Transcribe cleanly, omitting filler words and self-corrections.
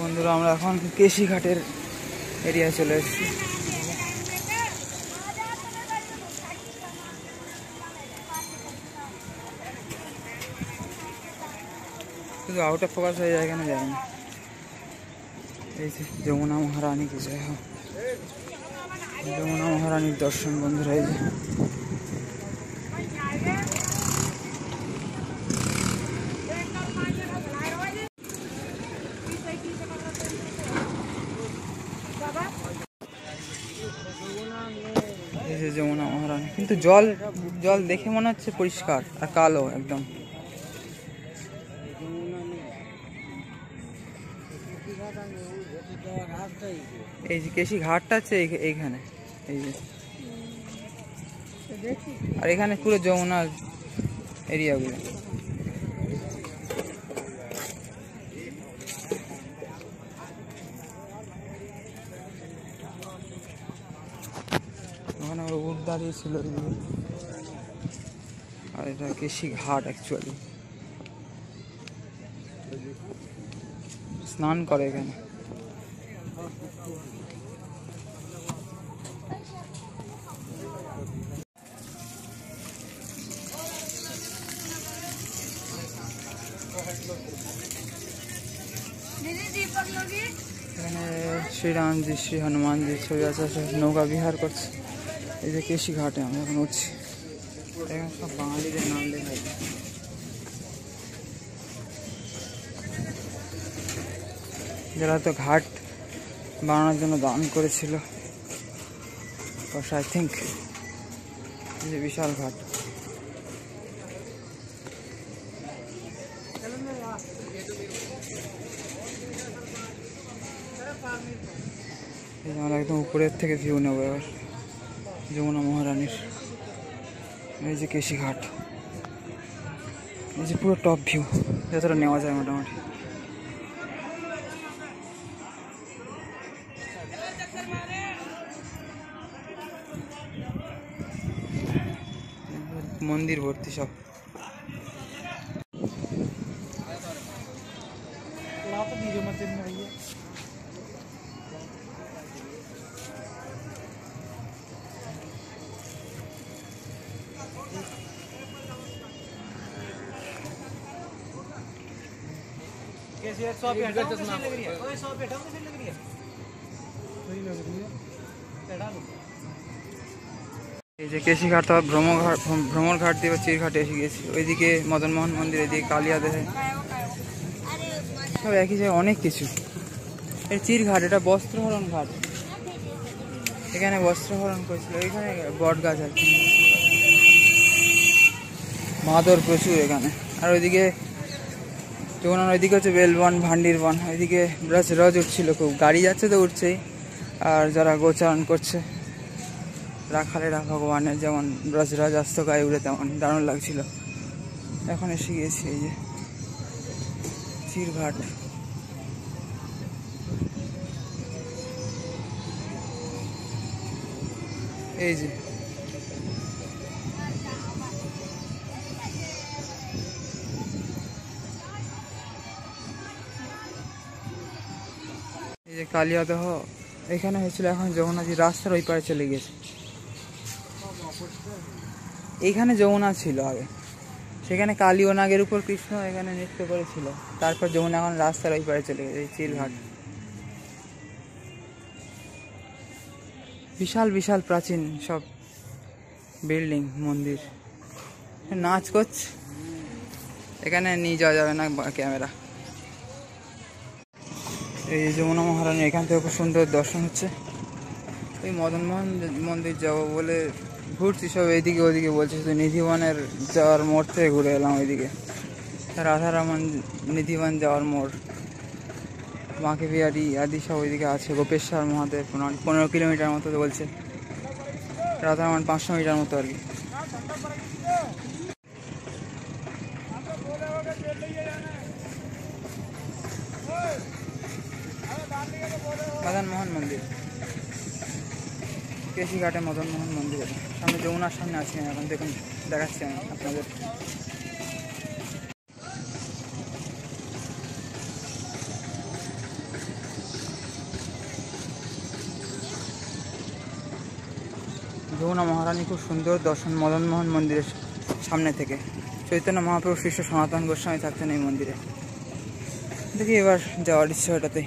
বন্ধুরা আমরা এখন কেশিঘাটের এরিয়ায় চলে এসেছি। শুধু আউট অফ ফোকাস হয়ে যায় কেন জানি না। এই যে যমুনা মহারানী কি জয় হোক, যমুনা মহারানীর দর্শন বন্ধুরা। এই যে যমুনা মহারানী, কিন্তু জল জল দেখে মনে হচ্ছে পরিষ্কার আর কালো একদম। এই যে কেশি ঘাটটা আছে এইখানে, এই যে আর এখানে পুরো যমুনার এরিয়াগুলো। ওখানে ওরা উট দাঁড়িয়ে ছিল, আর এটা কেশি ঘাট অ্যাকচুয়ালি। স্নান করে এখানে। এখানে শ্রীরামজি, শ্রী হনুমানজি ছবি আছে, নৌকা বিহার করছে। এই যে কেশি ঘাটে আমরা এখন উঠছি। এখানে সব বাঙালিদের নাম লেখা আছে। যারা তো ঘাট বানানোর জন্য দান করেছিল, আই থিঙ্ক। এই যে বিশাল ঘাট। আমরা একদম উপরের থেকে ভিউ নেবো এবার যমুনা মহারানীর। এই যে কেশি ঘাট, এই যে পুরো টপ ভিউ যতটা নেওয়া যায় মোটামুটি। মন্দির ভর্তি সব। এই যে কেশি ঘাট, ভ্রমর ঘাট দিয়ে চিরঘাটে এসে গেছি। ওইদিকে মদনমোহন মন্দির, এদিকে কালিয়া দেহে, সব একই জায়গায় অনেক কিছু। এই চিরঘাট, এটা বস্ত্রহরণ ঘাট। এখানে বস্ত্রহরণ করেছিল। এখানে বট গাছ আছে, মাদর প্রচুর এখানে। আর ওইদিকে যখন ওইদিকে হচ্ছে বেলবন, ভান্ডির বন। ওইদিকে ব্রজরাজ উঠছিল, খুব গাড়ি যাচ্ছে তো উঠছেই। আর যারা গোচারণ করছে রাখালেরা ভগবানের, যেমন ব্রজরাজ আসতো গায়ে উড়ে, তেমন দারুণ লাগছিল। এখন এসে গিয়েছি এই যে চিরঘাট। এই যে কালিয়াদহ এখানে হয়েছিল। এখন যমুনাজি রাস্তার ওই পারে চলে গেছে। এইখানে যমুনা ছিল আগে, সেখানে কালী ও নাগের উপর কৃষ্ণ এখানে নৃত্য করেছিল। তারপর যমুনা এখন রাস্তার ওই পারে চলে গেছে। এই চিরঘাট, বিশাল বিশাল প্রাচীন সব বিল্ডিং, মন্দির। নাচ করছে, এখানে নিয়ে যাওয়া যাবে না ক্যামেরা। এই যমুনা মহারানী, এখান থেকে খুব সুন্দর দর্শন হচ্ছে। ওই মদনমোহন মন্দির যাবো বলে ঘুরছি সব এইদিকে ওইদিকে বলছে, শুধু নিধিবনের যাওয়ার মোড় থেকে ঘুরে এলাম। ওইদিকে রাধারমন নিধিবন যাওয়ার মোড়, বাঁকে বিহারি আদি সব ওইদিকে আছে। গোপেশ্বর মহাদেব 15 কিলোমিটার মতো বলছে, রাধারমন 500 মিটার মতো আর কি। মদনমোহন মন্দির, কেশি ঘাটে মদনমোহন মন্দির। সামনে যমুনার সামনে আছি এখন, দেখুন দেখাচ্ছি আমি আপনাদের। যমুনা মহারানী খুব সুন্দর দর্শন মদনমোহন মন্দিরের সামনে থেকে। চৈতন্য মহাপ্রভু শিষ্য সনাতন গোস্বামী থাকতেন এই মন্দিরে। দেখি এবার যাওয়ার ইচ্ছে ওটাতে।